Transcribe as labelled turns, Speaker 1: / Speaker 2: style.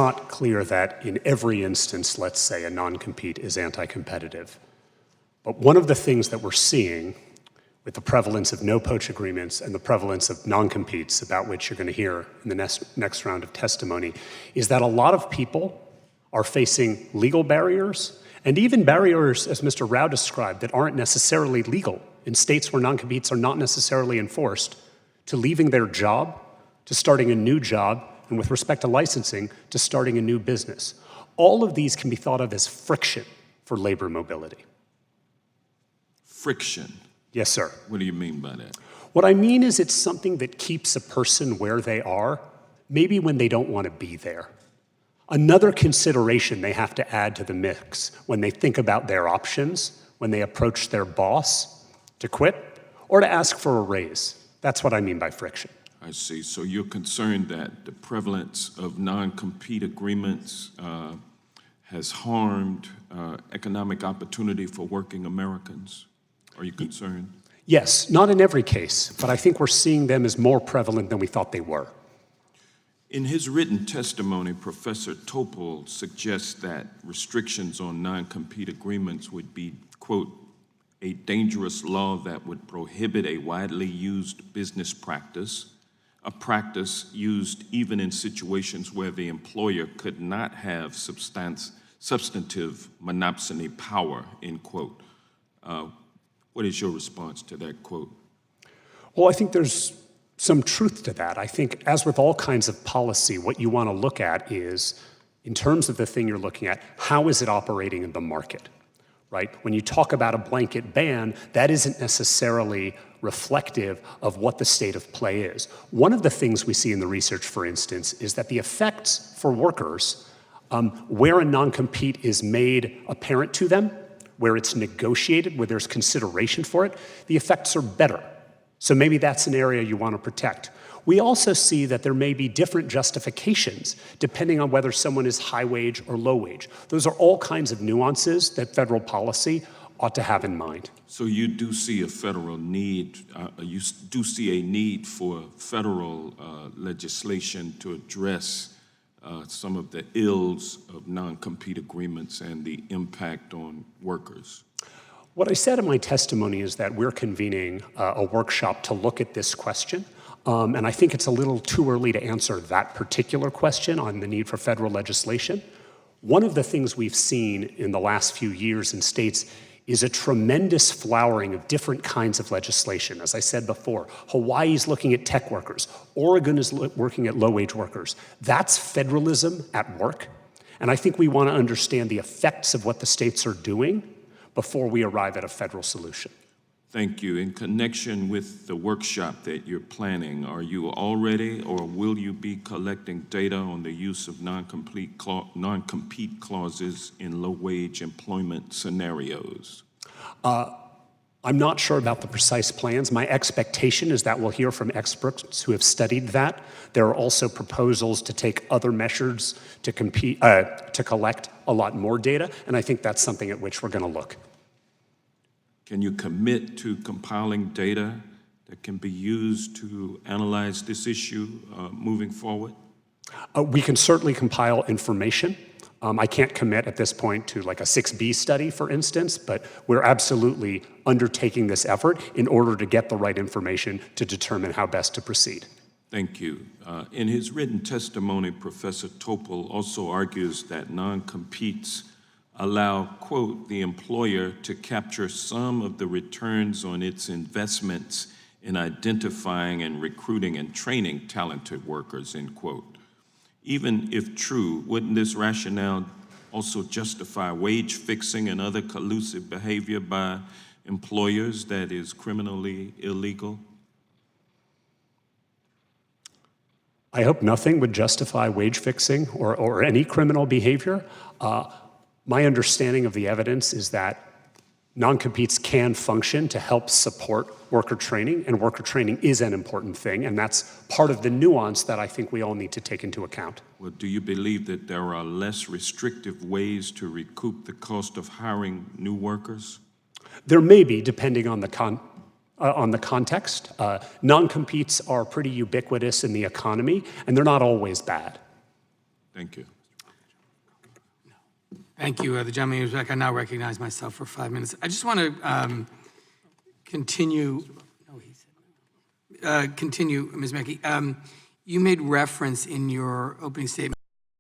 Speaker 1: Not clear that in every instance, let's say, a non-compete is anti-competitive. But one of the things that we're seeing with the prevalence of no-poach agreements and the prevalence of non-competes, about which you're going to hear in the next round of testimony, is that a lot of people are facing legal barriers, and even barriers, as Mr. Rao described, that aren't necessarily legal in states where non-competes are not necessarily enforced, to leaving their job, to starting a new job, and with respect to licensing, to starting a new business. All of these can be thought of as friction for labor mobility.
Speaker 2: Friction?
Speaker 1: Yes, sir.
Speaker 2: What do you mean by that?
Speaker 1: What I mean is it's something that keeps a person where they are, maybe when they don't want to be there. Another consideration they have to add to the mix when they think about their options, when they approach their boss to quit or to ask for a raise. That's what I mean by friction.
Speaker 2: I see. So you're concerned that the prevalence of non-compete agreements has harmed economic opportunity for working Americans? Are you concerned?
Speaker 1: Yes, not in every case, but I think we're seeing them as more prevalent than we thought they were.
Speaker 2: In his written testimony, Professor Topol suggests that restrictions on non-compete agreements would be, quote, a dangerous law that would prohibit a widely used business practice, a practice used even in situations where the employer could not have substantive monopsony power, end quote. What is your response to that quote?
Speaker 1: Well, I think there's some truth to that. I think, as with all kinds of policy, what you want to look at is, in terms of the thing you're looking at, how is it operating in the market, right? When you talk about a blanket ban, that isn't necessarily reflective of what the state of play is. One of the things we see in the research, for instance, is that the effects for workers, where a non-compete is made apparent to them, where it's negotiated, where there's consideration for it, the effects are better. So maybe that's an area you want to protect. We also see that there may be different justifications depending on whether someone is high wage or low wage. Those are all kinds of nuances that federal policy ought to have in mind.
Speaker 2: So you do see a federal need, you do see a need for federal legislation to address some of the ills of non-compete agreements and the impact on workers.
Speaker 1: What I said in my testimony is that we're convening a workshop to look at this question. And I think it's a little too early to answer that particular question on the need for federal legislation. One of the things we've seen in the last few years in states is a tremendous flowering of different kinds of legislation. As I said before, Hawaii's looking at tech workers. Oregon is working at low-wage workers. That's federalism at work. And I think we want to understand the effects of what the states are doing before we arrive at a federal solution.
Speaker 2: Thank you. In connection with the workshop that you're planning, are you already or will you be collecting data on the use of non-compete clauses in low-wage employment scenarios?
Speaker 1: I'm not sure about the precise plans. My expectation is that we'll hear from experts who have studied that. There are also proposals to take other measures to collect a lot more data, and I think that's something at which we're going to look.
Speaker 2: Can you commit to compiling data that can be used to analyze this issue moving forward?
Speaker 1: We can certainly compile information. I can't commit at this point to like a 6B study, for instance, but we're absolutely undertaking this effort in order to get the right information to determine how best to proceed.
Speaker 2: Thank you. In his written testimony, Professor Topol also argues that non-competes allow, quote, the employer to capture some of the returns on its investments in identifying and recruiting and training talented workers, end quote. Even if true, wouldn't this rationale also justify wage fixing and other collusive behavior by employers that is criminally illegal?
Speaker 1: I hope nothing would justify wage fixing or any criminal behavior. My understanding of the evidence is that non-competes can function to help support worker training, and worker training is an important thing, and that's part of the nuance that I think we all need to take into account.
Speaker 2: Well, do you believe that there are less restrictive ways to recoup the cost of hiring new workers?
Speaker 1: There may be, depending on the context. Non-competes are pretty ubiquitous in the economy, and they're not always bad.
Speaker 2: Thank you.
Speaker 3: Thank you. The gentleman who's back, I now recognize myself for 5 minutes. I just want to continue, continue, Ms. Mackey. You made reference in your opening statement